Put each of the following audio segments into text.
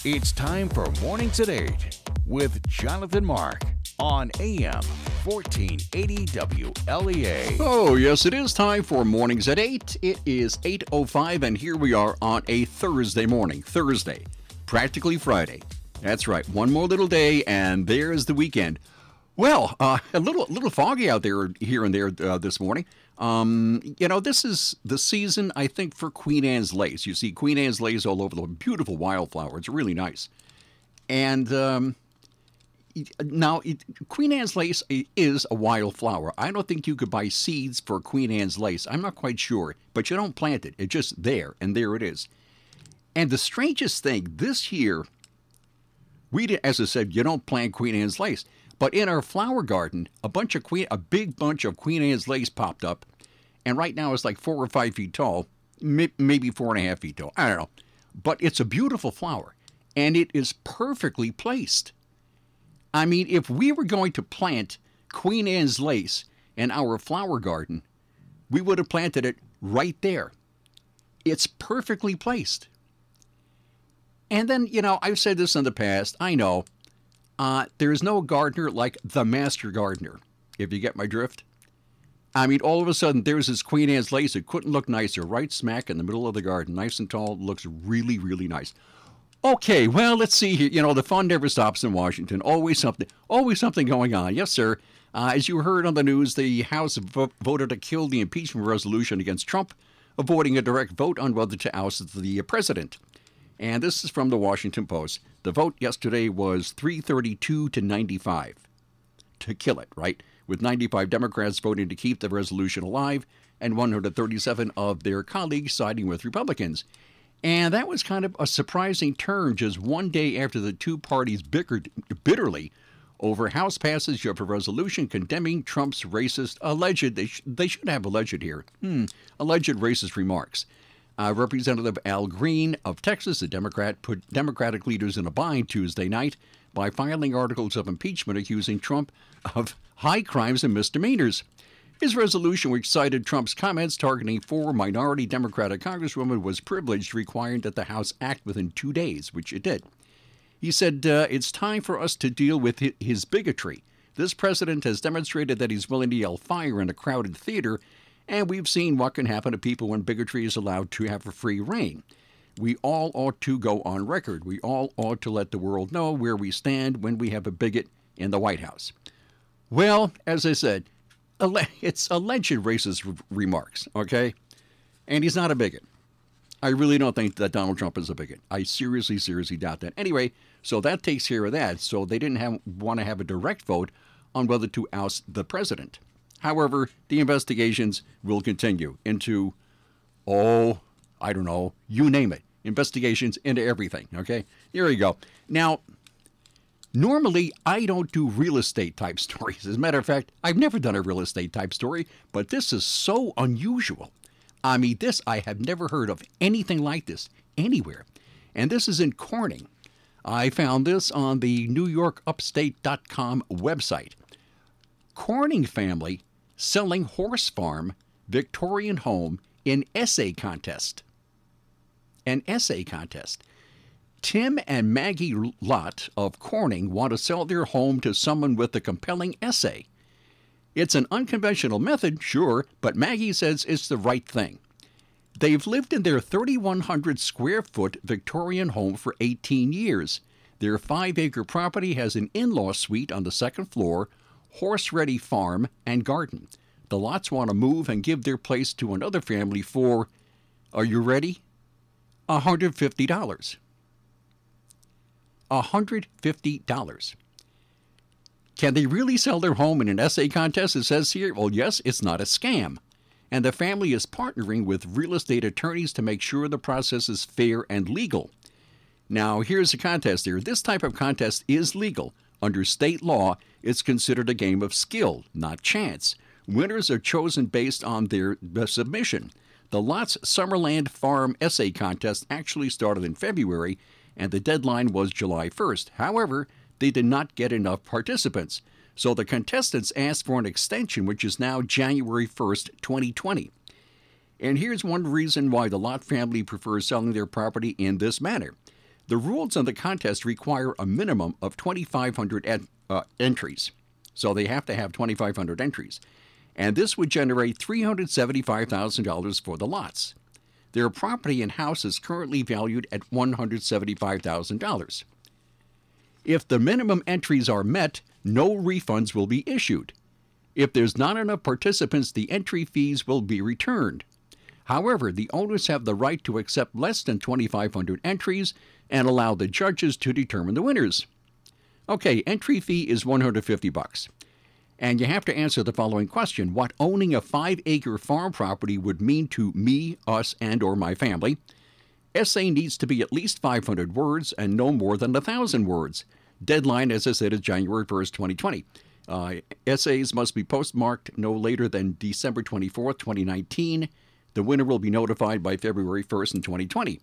It's time for Mornings at 8 with Jonathan Mark on AM 1480 WLEA. Oh, yes, it is time for Mornings at 8. It is 8:05, and here we are on a Thursday morning. Thursday, practically Friday. That's right, one more little day, and there's the weekend. Well, a little foggy out there here and there this morning. This is the season, I think, for Queen Anne's lace. You see Queen Anne's lace all over the beautiful wildflower. It's really nice. And Queen Anne's lace is a wildflower. I don't think you could buy seeds for Queen Anne's lace. I'm not quite sure, but you don't plant it. It's just there, and there it is. And the strangest thing, this year, as I said, you don't plant Queen Anne's lace. But in our flower garden, a big bunch of Queen Anne's lace popped up, and right now it's like 4 or 5 feet tall, maybe 4.5 feet tall. I don't know, but it's a beautiful flower, and it is perfectly placed. I mean, if we were going to plant Queen Anne's lace in our flower garden, we would have planted it right there. It's perfectly placed. And then, I've said this in the past. I know. There is no gardener like the master gardener, if you get my drift. I mean, all of a sudden, there's this Queen Anne's lace. It couldn't look nicer, right smack in the middle of the garden. Nice and tall, looks really, really nice. Okay, well, let's see here. The fun never stops in Washington. Always something going on. Yes, sir. As you heard on the news, the House voted to kill the impeachment resolution against Trump, avoiding a direct vote on whether to oust the president. And this is from the Washington Post. The vote yesterday was 332 to 95 to kill it, right? With 95 Democrats voting to keep the resolution alive and 137 of their colleagues siding with Republicans. And that was kind of a surprising turn just one day after the two parties bickered bitterly over House passage of a resolution condemning Trump's they should have alleged here, alleged racist remarks. Representative Al Green of Texas, a Democrat, put Democratic leaders in a bind Tuesday night by filing articles of impeachment accusing Trump of high crimes and misdemeanors. His resolution, which cited Trump's comments targeting 4 minority Democratic congresswomen, was privileged, requiring that the House act within 2 days, which it did. He said, it's time for us to deal with his bigotry. This president has demonstrated that he's willing to yell fire in a crowded theater, and we've seen what can happen to people when bigotry is allowed to have a free reign. We all ought to go on record. We all ought to let the world know where we stand when we have a bigot in the White House. Well, as I said, it's alleged racist remarks, okay? And he's not a bigot. I really don't think that Donald Trump is a bigot. I seriously doubt that. Anyway, so that takes care of that. So they didn't want to have a direct vote on whether to oust the president. However, the investigations will continue into, I don't know, you name it. Investigations into everything, okay? Here you go. Now, normally, I don't do real estate type stories. As a matter of fact, I've never done a real estate type story, but this is so unusual. I mean, I have never heard of anything like this anywhere. And this is in Corning. I found this on the NewYorkUpstate.com website. Corning family selling horse farm Victorian home in essay contest. An essay contest. Tim and Maggie Lott of Corning want to sell their home to someone with a compelling essay. It's an unconventional method, sure, but Maggie says it's the right thing. They've lived in their 3,100 square foot Victorian home for 18 years. Their 5-acre property has an in-law suite on the second floor, horse-ready farm, and garden. The Lotts want to move and give their place to another family for, are you ready? $150. $150. Can they really sell their home in an essay contest? It says here, well, yes, it's not a scam. And the family is partnering with real estate attorneys to make sure the process is fair and legal. Now, here's the contest here. This type of contest is legal. Under state law, it's considered a game of skill, not chance. Winners are chosen based on their submission. The Lott's Summerland Farm Essay Contest actually started in February, and the deadline was July 1st. However, they did not get enough participants. So the contestants asked for an extension, which is now January 1st, 2020. And here's one reason why the Lott family prefers selling their property in this manner. The rules on the contest require a minimum of 2,500 entries. So they have to have 2,500 entries. And this would generate $375,000 for the lots. Their property and house is currently valued at $175,000. If the minimum entries are met, no refunds will be issued. If there's not enough participants, the entry fees will be returned. However, the owners have the right to accept less than 2,500 entries and allow the judges to determine the winners. Okay, entry fee is $150. And you have to answer the following question. What owning a 5-acre farm property would mean to me, us, and or my family? Essay needs to be at least 500 words and no more than 1,000 words. Deadline, as I said, is January 1st, 2020. Essays must be postmarked no later than December 24th, 2019. The winner will be notified by February 1st in 2020.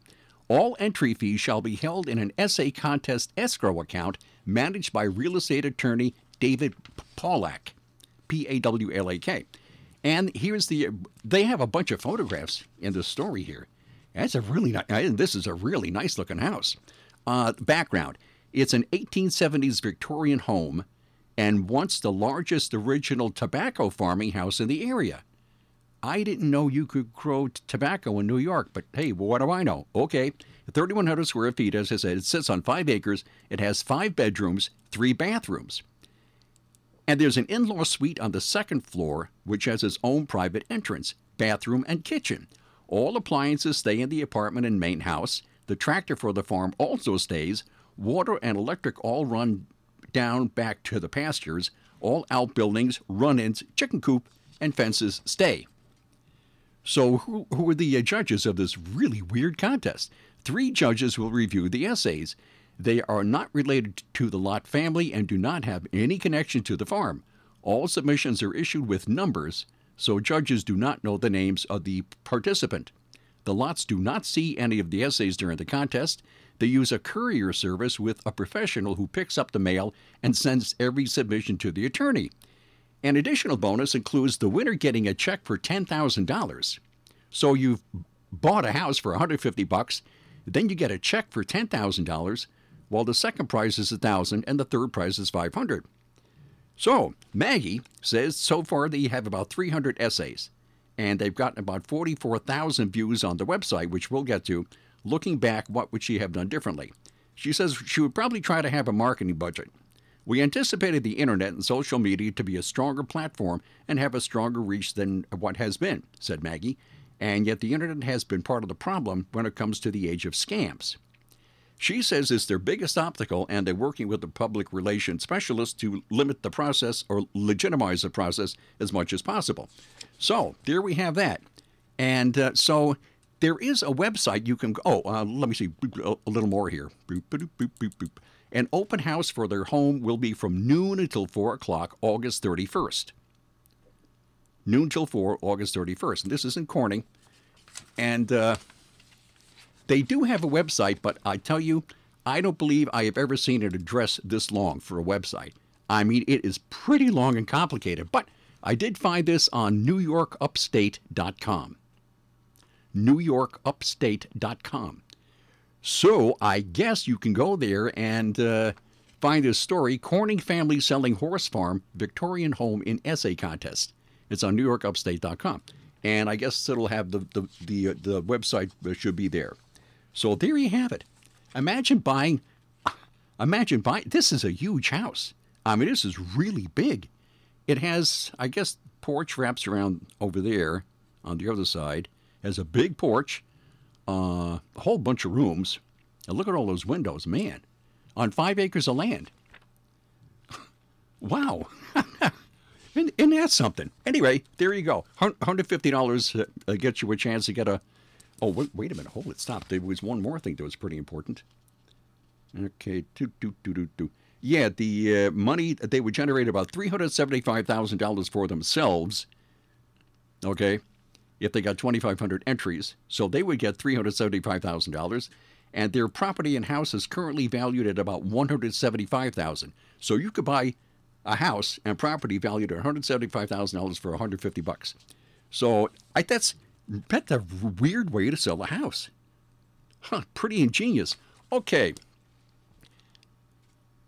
All entry fees shall be held in an essay contest escrow account managed by real estate attorney David Pawlak, Pawlak. And they have a bunch of photographs in the story here. This is a really nice looking house. Background, it's an 1870s Victorian home and once the largest original tobacco farming house in the area. I didn't know you could grow tobacco in New York, but hey, what do I know? Okay, 3,100 square feet, as I said, it sits on 5 acres. It has 5 bedrooms, 3 bathrooms. And there's an in-law suite on the 2nd floor, which has its own private entrance, bathroom, and kitchen. All appliances stay in the apartment and main house. The tractor for the farm also stays. Water and electric all run down back to the pastures. All outbuildings, run-ins, chicken coop, and fences stay. So who are the judges of this really weird contest? 3 judges will review the essays. They are not related to the lot family and do not have any connection to the farm. All submissions are issued with numbers, so judges do not know the names of the participant. The lots do not see any of the essays during the contest. They use a courier service with a professional who picks up the mail and sends every submission to the attorney. An additional bonus includes the winner getting a check for $10,000. So you've bought a house for $150, then you get a check for $10,000, while the second prize is $1,000 and the third prize is $500. So Maggie says so far they have about 300 essays, and they've gotten about 44,000 views on the website, which we'll get to. Looking back, what would she have done differently? She says she would probably try to have a marketing budget. We anticipated the internet and social media to be a stronger platform and have a stronger reach than what has been, said Maggie, and yet the internet has been part of the problem when it comes to the age of scams. She says it's their biggest obstacle, and they're working with the public relations specialists to limit the process or legitimize the process as much as possible. So there we have that. And so there is a website you can go. Let me see a little more here. Boop, boop, boop, boop, boop. An open house for their home will be from noon until 4 o'clock, August 31st. Noon till 4, August 31st. And this is in Corning. And they do have a website, but I tell you, I don't believe I have ever seen an address this long for a website. I mean, it is pretty long and complicated. But I did find this on NewYorkUpstate.com. NewYorkUpstate.com. So I guess you can go there and find this story, Corning Family Selling Horse Farm Victorian Home in Essay Contest. It's on NewYorkUpstate.com. And I guess it'll have the website should be there. So there you have it. Imagine buying, this is a huge house. I mean, this is really big. It has, I guess, porch wraps around over there on the other side. Has a big porch. A whole bunch of rooms. And look at all those windows, man. On 5 acres of land. Wow. Isn't that something? Anyway, there you go. $150 gets you a chance to get a... Oh, wait a minute. Hold it. Stop. There was one more thing that was pretty important. Okay. Yeah, the money, they would generate about $375,000 for themselves. Okay. If they got 2,500 entries. So they would get $375,000. And their property and house is currently valued at about $175,000. So you could buy a house and property valued at $175,000 for $150. So that's a weird way to sell a house. Huh, pretty ingenious. Okay.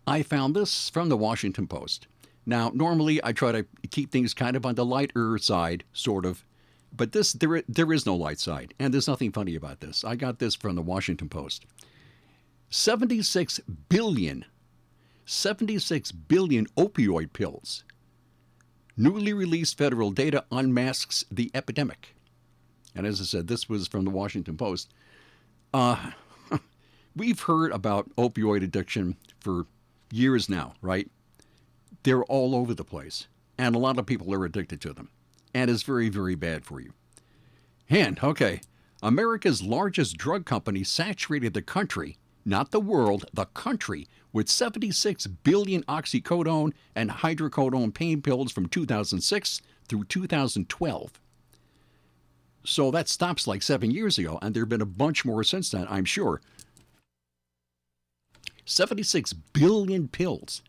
I found this from the Washington Post. Now, normally I try to keep things kind of on the lighter side, sort of, but there is no light side, and there's nothing funny about this. I got this from the Washington Post. 76 billion opioid pills. Newly released federal data unmasks the epidemic. And as I said, this was from the Washington Post. We've heard about opioid addiction for years now, right? They're all over the place, and a lot of people are addicted to them, and it's very, very bad for you. And, okay, America's largest drug company saturated the country, not the world, the country, with 76 billion oxycodone and hydrocodone pain pills from 2006 through 2012. So that stops like 7 years ago, and there have been a bunch more since then, I'm sure. 76 billion pills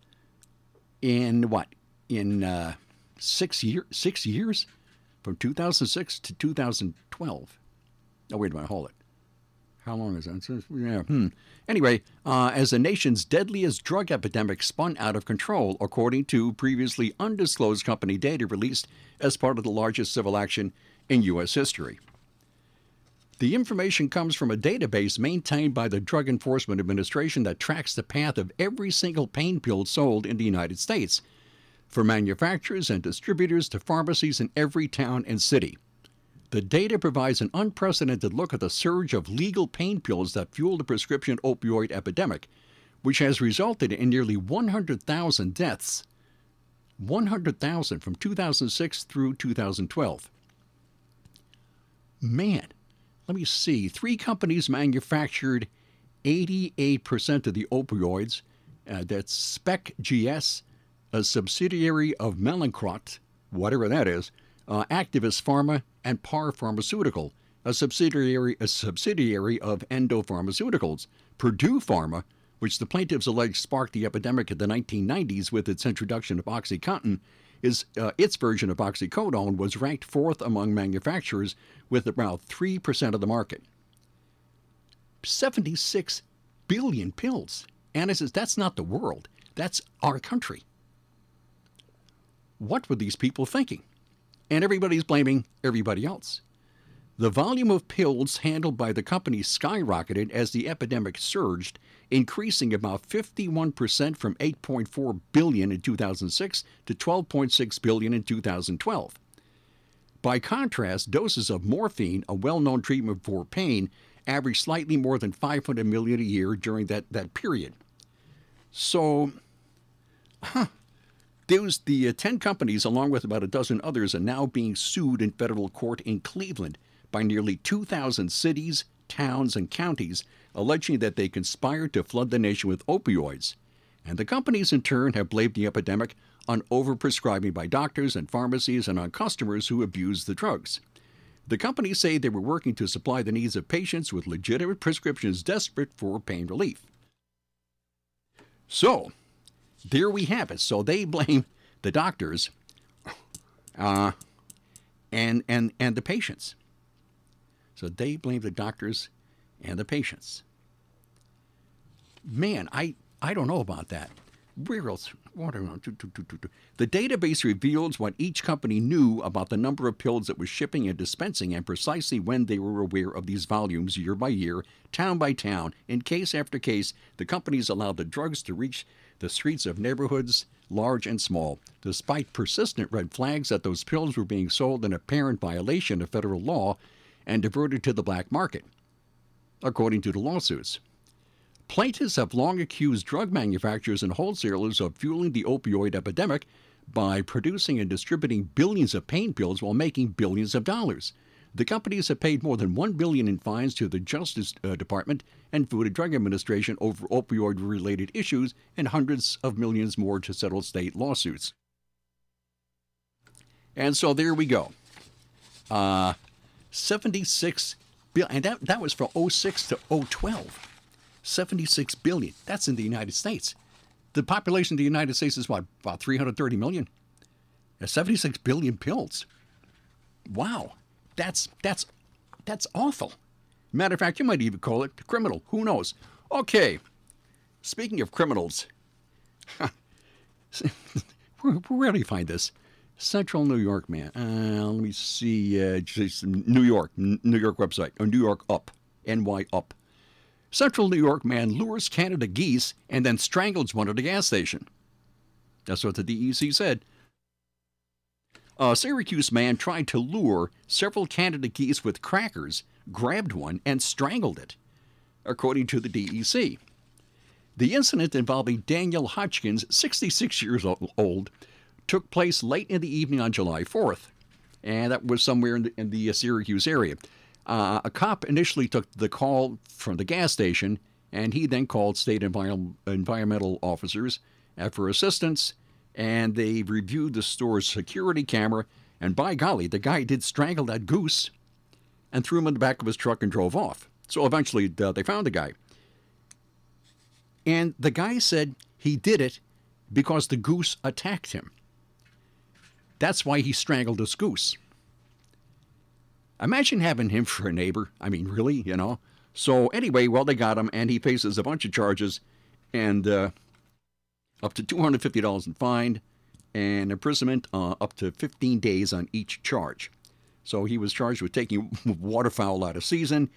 in what? In 6 years? From 2006 to 2012. Oh, wait a minute, hold it. How long is that? Yeah. Anyway, as the nation's deadliest drug epidemic spun out of control, according to previously undisclosed company data released as part of the largest civil action in U.S. history. The information comes from a database maintained by the Drug Enforcement Administration that tracks the path of every single pain pill sold in the United States, from manufacturers and distributors to pharmacies in every town and city. The data provides an unprecedented look at the surge of legal pain pills that fuel the prescription opioid epidemic, which has resulted in nearly 100,000 deaths. 100,000 from 2006 through 2012. Man, let me see. 3 companies manufactured 88% of the opioids. That's Spec GS, a subsidiary of Mallinckrodt, whatever that is, Actavis Pharma, and Par Pharmaceutical, a subsidiary of Endo Pharmaceuticals. Purdue Pharma, which the plaintiffs allege sparked the epidemic in the 1990s with its introduction of OxyContin, its version of oxycodone was ranked 4th among manufacturers with about 3% of the market. 76 billion pills. And it says that's not the world. That's our country. What were these people thinking? And everybody's blaming everybody else. The volume of pills handled by the company skyrocketed as the epidemic surged, increasing about 51% from 8.4 billion in 2006 to 12.6 billion in 2012. By contrast, doses of morphine, a well-known treatment for pain, averaged slightly more than 500 million a year during that period. So, the 10 companies, along with about a dozen others, are now being sued in federal court in Cleveland by nearly 2,000 cities, towns, and counties, alleging that they conspired to flood the nation with opioids. And the companies, in turn, have blamed the epidemic on overprescribing by doctors and pharmacies and on customers who abuse the drugs. The companies say they were working to supply the needs of patients with legitimate prescriptions desperate for pain relief. So, there we have it. So they blame the doctors and the patients. So they blame the doctors and the patients. Man, I don't know about that. Where else? The database reveals what each company knew about the number of pills it was shipping and dispensing and precisely when they were aware of these volumes year by year, town by town. In case after case, the companies allowed the drugs to reach the streets of neighborhoods, large and small, despite persistent red flags that those pills were being sold in apparent violation of federal law and diverted to the black market, according to the lawsuits. Plaintiffs have long accused drug manufacturers and wholesalers of fueling the opioid epidemic by producing and distributing billions of pain pills while making billions of dollars. The companies have paid more than $1 billion in fines to the Justice Department and Food and Drug Administration over opioid-related issues and hundreds of millions more to settle state lawsuits. And so there we go. 76 billion, and that was from 06 to 012. 76 billion. That's in the United States. The population of the United States is what, about 330 million? 76 billion pills. Wow. That's awful. Matter of fact, you might even call it criminal. Who knows? Okay, speaking of criminals, where do you find this? Central New York man. Let me see. Just New York website. Or New York Up. NY Up. Central New York man lures Canada geese and then strangles one at a gas station. That's what the DEC said. A Syracuse man tried to lure several Canada geese with crackers, grabbed one, and strangled it, according to the DEC. The incident involving Daniel Hodgkins, 66 years old, took place late in the evening on July 4th, and that was somewhere in the Syracuse area. A cop initially took the call from the gas station, and he then called state environmental officers for assistance, and they reviewed the store's security camera, and by golly, the guy did strangle that goose and threw him in the back of his truck and drove off. So eventually they found the guy. And the guy said he did it because the goose attacked him. That's why he strangled this goose. Imagine having him for a neighbor. I mean, really, you know. So anyway, well, they got him, and he faces a bunch of charges, and up to $250 in fine, and imprisonment up to 15 days on each charge. So he was charged with taking waterfowl out of season,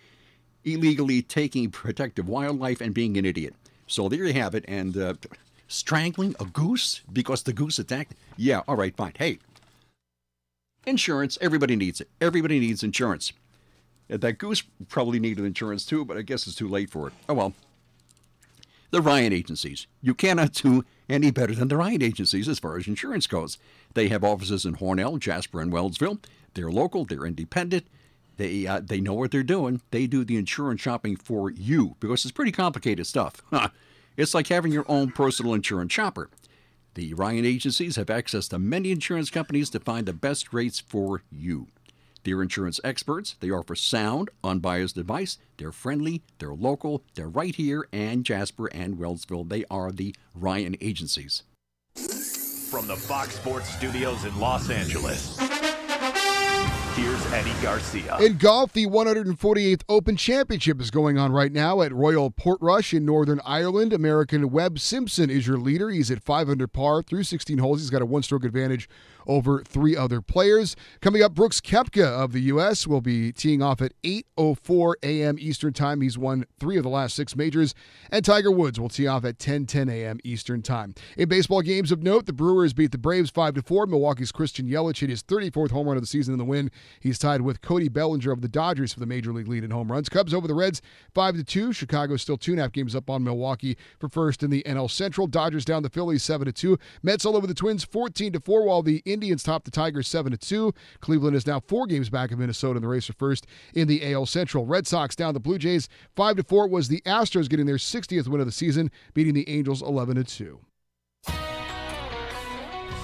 illegally taking protective wildlife, and being an idiot. So there you have it. And strangling a goose because the goose attacked? Yeah, all right, fine. Hey, insurance, everybody needs it. Everybody needs insurance. That goose probably needed insurance too, but I guess it's too late for it. Oh well. The Ryan agencies. You cannot do any better than the Ryan agencies as far as insurance goes. They have offices in Hornell, Jasper, and Wellsville. They're local. They're independent. They know what they're doing. They do the insurance shopping for you because it's pretty complicated stuff. It's like having your own personal insurance shopper. The Ryan agencies have access to many insurance companies to find the best rates for you. They're insurance experts. They offer sound, unbiased advice. They're friendly. They're local. They're right here in Jasper and Wellsville. They are the Ryan agencies. From the Fox Sports Studios in Los Angeles, here's Eddie Garcia. In golf, the 148th Open Championship is going on right now at Royal Portrush in Northern Ireland. American Webb Simpson is your leader. He's at 5 under par through 16 holes. He's got a one-stroke advantage over 3 other players. Coming up, Brooks Koepka of the U.S. will be teeing off at 8:04 a.m. Eastern Time. He's won 3 of the last 6 majors. And Tiger Woods will tee off at 10:10 a.m. Eastern Time. In baseball games of note, the Brewers beat the Braves 5-4. Milwaukee's Christian Yelich hit his 34th home run of the season in the win. He's tied with Cody Bellinger of the Dodgers for the major league lead in home runs. Cubs over the Reds 5-2. Chicago still 2.5 games up on Milwaukee for first in the NL Central. Dodgers down the Phillies 7-2. Mets all over the Twins 14-4, while the Indians top the Tigers 7-2. Cleveland is now 4 games back of Minnesota in the race for first in the AL Central. Red Sox down the Blue Jays 5-4. Was the Astros getting their 60th win of the season, beating the Angels 11-2.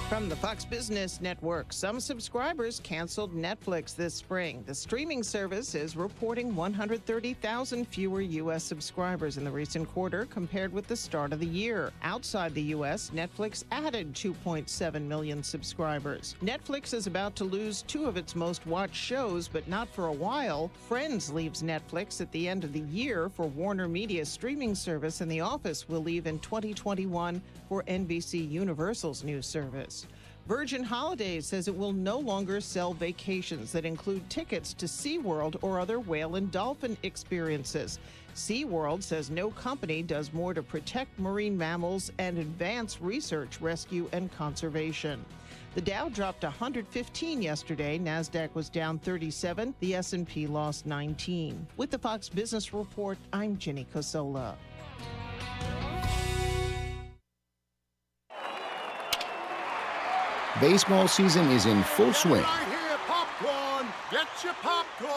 From the Fox Business Network, some subscribers canceled Netflix this spring. The streaming service is reporting 130,000 fewer U.S. subscribers in the recent quarter compared with the start of the year. Outside the U.S., Netflix added 2.7 million subscribers. Netflix is about to lose 2 of its most watched shows, but not for a while. Friends leaves Netflix at the end of the year for Warner Media's streaming service, and The Office will leave in 2021 for NBC Universal's new service. Virgin Holidays says it will no longer sell vacations that include tickets to SeaWorld or other whale and dolphin experiences. SeaWorld says no company does more to protect marine mammals and advance research, rescue, and conservation. The Dow dropped 115 yesterday. NASDAQ was down 37. The S&P lost 19. With the Fox Business Report, I'm Jenny Cosola. Baseball season is in full swing.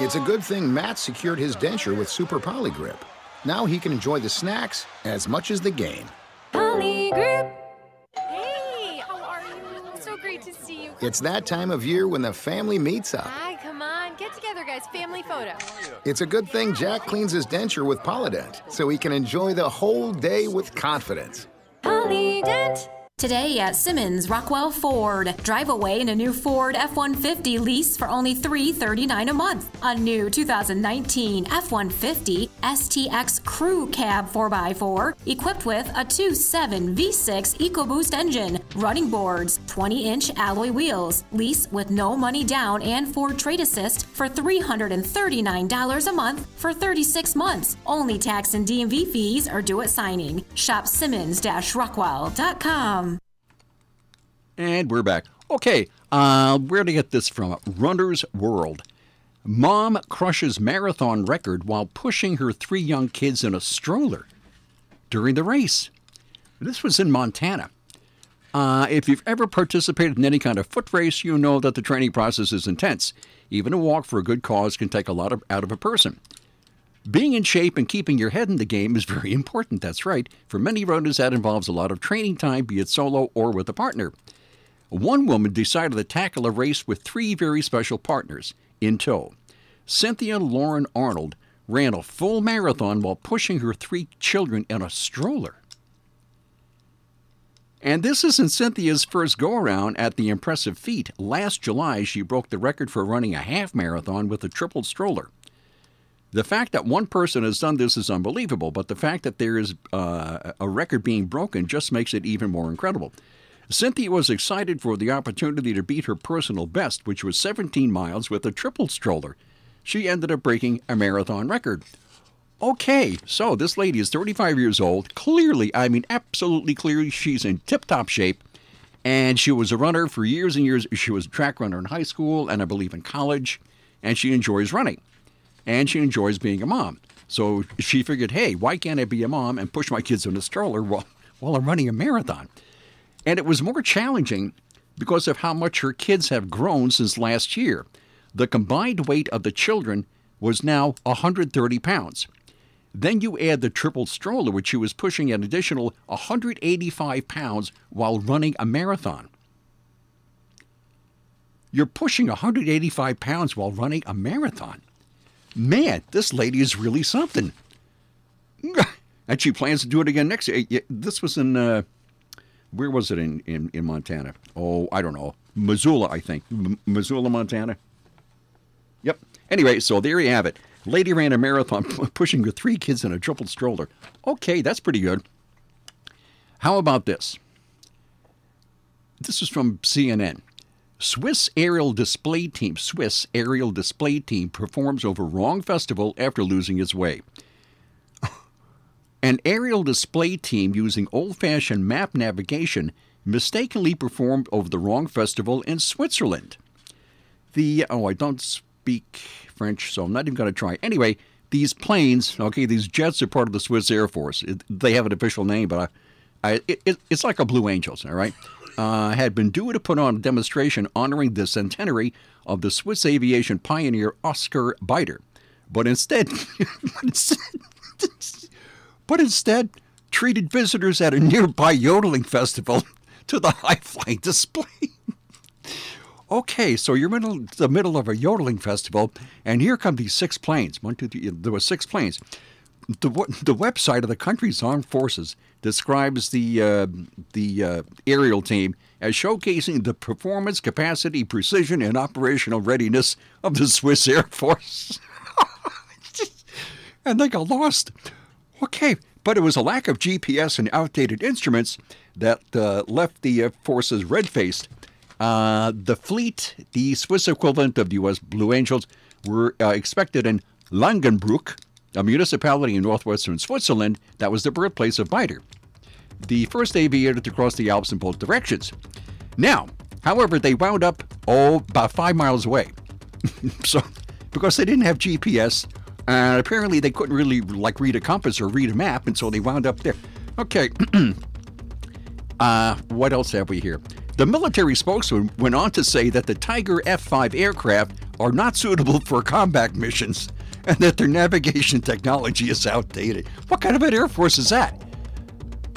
It's a good thing Matt secured his denture with Super Polygrip. Now he can enjoy the snacks as much as the game. Polygrip. Hey, how are you? So great to see you. It's that time of year when the family meets up. Hi, come on. Get together, guys. Family photo. It's a good thing Jack cleans his denture with Polydent so he can enjoy the whole day with confidence. Polydent. Today at Simmons Rockwell Ford. Drive away in a new Ford F-150 lease for only $339 a month. A new 2019 F-150 STX Crew Cab 4x4 equipped with a 2.7 V6 EcoBoost engine, running boards, 20-inch alloy wheels. Lease with no money down and Ford Trade Assist for $339 a month for 36 months. Only tax and DMV fees are due at signing. Shop Simmons-Rockwell.com. And we're back. Okay, where to get this from? Runner's World. Mom crushes marathon record while pushing her 3 young kids in a stroller during the race. This was in Montana. If you've ever participated in any kind of foot race, you know that the training process is intense. Even a walk for a good cause can take a lot out of a person. Being in shape and keeping your head in the game is very important, that's right. For many runners, that involves a lot of training time, be it solo or with a partner. One woman decided to tackle a race with 3 very special partners in tow. Cynthia Lauren Arnold ran a full marathon while pushing her 3 children in a stroller. And this isn't Cynthia's first go-around at the impressive feat. Last July, she broke the record for running a half marathon with a triple stroller. The fact that one person has done this is unbelievable, but the fact that there is a record being broken just makes it even more incredible. Cynthia was excited for the opportunity to beat her personal best, which was 17 miles with a triple stroller. She ended up breaking a marathon record. Okay, so this lady is 35 years old. Clearly, I mean absolutely clearly, she's in tip-top shape. And she was a runner for years and years. She was a track runner in high school and I believe in college. And she enjoys running. And she enjoys being a mom. So she figured, hey, why can't I be a mom and push my kids in a stroller while I'm running a marathon? And it was more challenging because of how much her kids have grown since last year. The combined weight of the children was now 130 pounds. Then you add the triple stroller, which she was pushing an additional 185 pounds while running a marathon. You're pushing 185 pounds while running a marathon. Man, this lady is really something. And she plans to do it again next year. This was in... where was it in Montana? Oh, I don't know. Missoula, I think. Missoula, Montana. Yep. Anyway, so there you have it. Lady ran a marathon pushing her 3 kids in a triple stroller. Okay, that's pretty good. How about this? This is from CNN. Swiss aerial display team performs over wrong festival after losing its way. An aerial display team using old-fashioned map navigation mistakenly performed over the wrong festival in Switzerland. I don't speak French, so I'm not even going to try. Anyway, these planes, these jets are part of the Swiss Air Force. They have an official name, but it's like a Blue Angels, all right? Had been due to put on a demonstration honoring the centenary of the Swiss aviation pioneer Oscar Bitter. But instead treated visitors at a nearby yodeling festival to the high-flying display. Okay, so you're in the middle of a yodeling festival, and here come these 6 planes. 1, 2, 3, there were 6 planes. The website of the country's armed forces describes the aerial team as showcasing the performance, capacity, precision, and operational readiness of the Swiss Air Force. And they got lost. Okay, but it was a lack of GPS and outdated instruments that left the forces red-faced. The fleet, the Swiss equivalent of the U.S. Blue Angels, were expected in Langenbruck, a municipality in northwestern Switzerland that was the birthplace of Bitter, the first aviator to cross the Alps in both directions. Now, however, they wound up, about 5 miles away. So, because they didn't have GPS, and apparently they couldn't really read a compass or read a map, and so they wound up there. Okay, what else have we here? The military spokesman went on to say that the Tiger F-5 aircraft are not suitable for combat missions and that their navigation technology is outdated. What kind of an Air Force is that?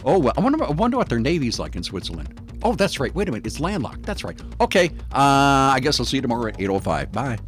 Oh, well, I wonder what their Navy's like in Switzerland. Oh, that's right. Wait a minute. It's landlocked. That's right. Okay. I guess I'll see you tomorrow at 8:05. Bye.